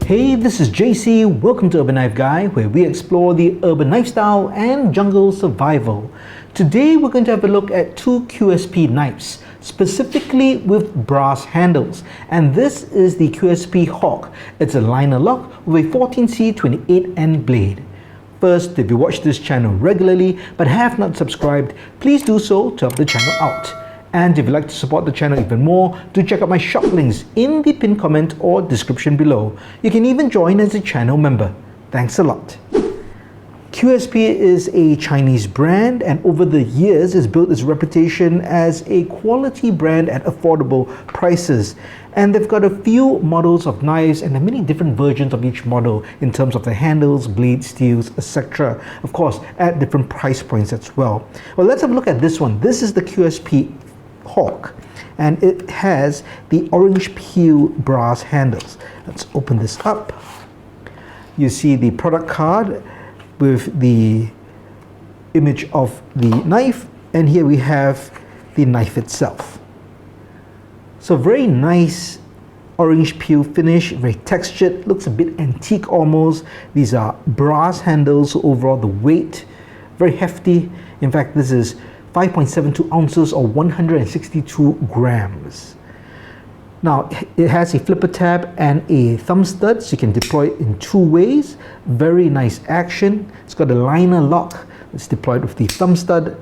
Hey, this is JC. Welcome to Urban Knife Guy, where we explore the urban lifestyle and jungle survival. Today, we're going to have a look at two QSP knives, specifically with brass handles. And this is the QSP Hawk. It's a liner lock with a 14C28N blade. First, if you watch this channel regularly but have not subscribed, please do so to help the channel out. And if you'd like to support the channel even more, do check out my shop links in the pinned comment or description below. You can even join as a channel member. Thanks a lot. QSP is a Chinese brand and over the years has built its reputation as a quality brand at affordable prices. And they've got a few models of knives and many different versions of each model in terms of the handles, blade steels, etc. Of course, at different price points as well. Well, let's have a look at this one. This is the QSP Hawk, and it has the orange peel brass handles. Let's open this up. You see the product card with the image of the knife, and here we have the knife itself. So very nice orange peel finish, very textured, looks a bit antique almost. These are brass handles, so overall the weight very hefty. In fact, this is 5.72 ounces or 162 grams. Now, it has a flipper tab and a thumb stud, so you can deploy it in two ways. Very nice action. It's got a liner lock. It's deployed with the thumb stud.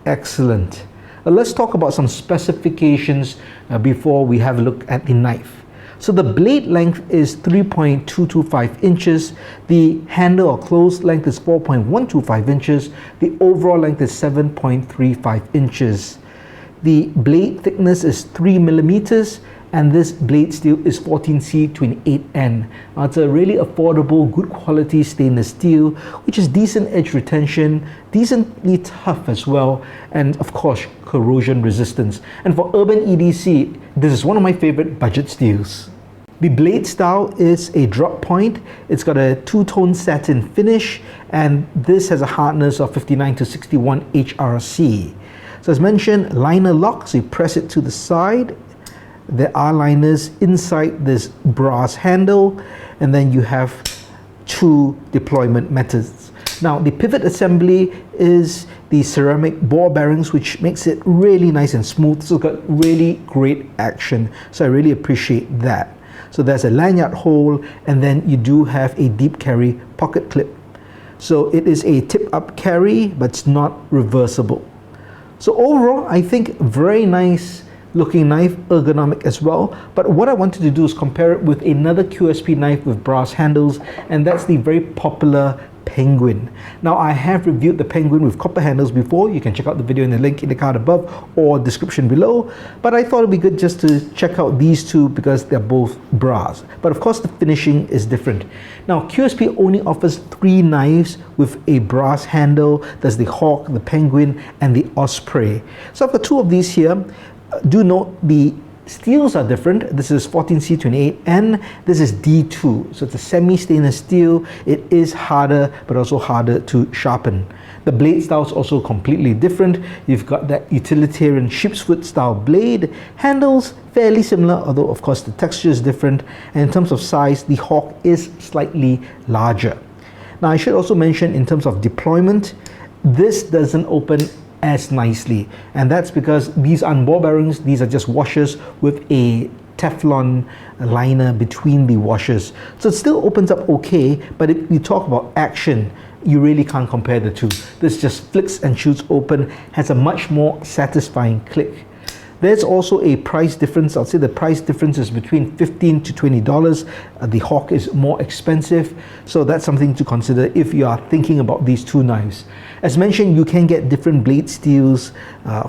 Excellent. Let's talk about some specifications before we have a look at the knife. So the blade length is 3.225 inches, the handle or close length is 4.125 inches, the overall length is 7.35 inches. The blade thickness is 3 millimeters, and this blade steel is 14C28N. Now, it's a really affordable, good quality stainless steel, which is decent edge retention, decently tough as well, and of course, corrosion resistance. And for urban EDC, this is one of my favorite budget steels. The blade style is a drop point. It's got a two-tone satin finish, and this has a hardness of 59 to 61 HRC. So as mentioned, liner lock, so you press it to the side. There are liners inside this brass handle, and then you have two deployment methods. Now, the pivot assembly is the ceramic ball bearings, which makes it really nice and smooth. So it's got really great action, so I really appreciate that. So there's a lanyard hole, and then you do have a deep carry pocket clip. So it is a tip-up carry, but it's not reversible. So overall, I think very nice looking knife, ergonomic as well. But what I wanted to do is compare it with another QSP knife with brass handles, and that's the very popular Penguin. Now, I have reviewed the Penguin with copper handles before. You can check out the video in the link in the card above or description below. But I thought it'd be good just to check out these two because they're both brass. But of course, the finishing is different. Now, QSP only offers 3 knives with a brass handle. There's the Hawk, the Penguin, and the Osprey. So I've got 2 of these here. Do note the steels are different. This is 14C28N. This is D2. So it's a semi-stainless steel. It is harder, but also harder to sharpen. The blade style is also completely different. You've got that utilitarian sheep's foot style blade. Handles fairly similar, although of course the texture is different. And in terms of size, the Hawk is slightly larger. Now, I should also mention in terms of deployment, this doesn't open as nicely, and that's because these aren't ball bearings. These are just washers with a Teflon liner between the washers, so it still opens up okay. But if you talk about action, you really can't compare the two. This just flicks and shoots open, has a much more satisfying click. There's also a price difference. I'll say the price difference is between $15 to $20. The Hawk is more expensive, so that's something to consider if you are thinking about these two knives. As mentioned, you can get different blade steels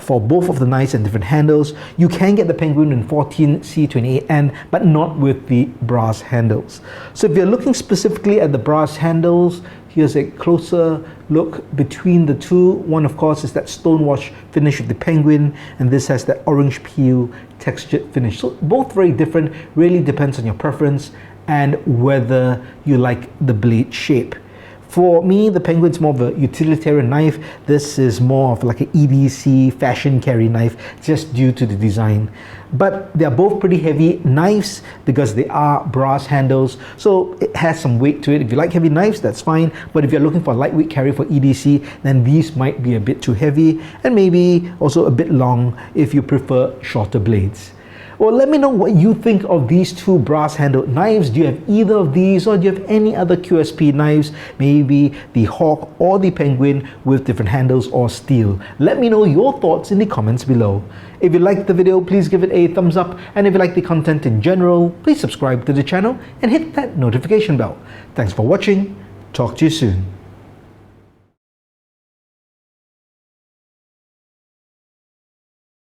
for both of the knives and different handles. You can get the Penguin in 14C28N, but not with the brass handles. So if you're looking specifically at the brass handles, here's a closer look between the two. One, of course, is that stonewash finish of the Penguin, and this has that orange peel textured finish. So both very different, really depends on your preference and whether you like the blade shape. For me, the Penguin's more of a utilitarian knife. This is more of like an EDC fashion carry knife, just due to the design. But they are both pretty heavy knives because they are brass handles, so it has some weight to it. If you like heavy knives, that's fine, but if you're looking for a lightweight carry for EDC, then these might be a bit too heavy, and maybe also a bit long if you prefer shorter blades. Well, let me know what you think of these two brass-handled knives. Do you have either of these, or do you have any other QSP knives? Maybe the Hawk or the Penguin with different handles or steel. Let me know your thoughts in the comments below. If you liked the video, please give it a thumbs up, and if you like the content in general, please subscribe to the channel and hit that notification bell. Thanks for watching. Talk to you soon.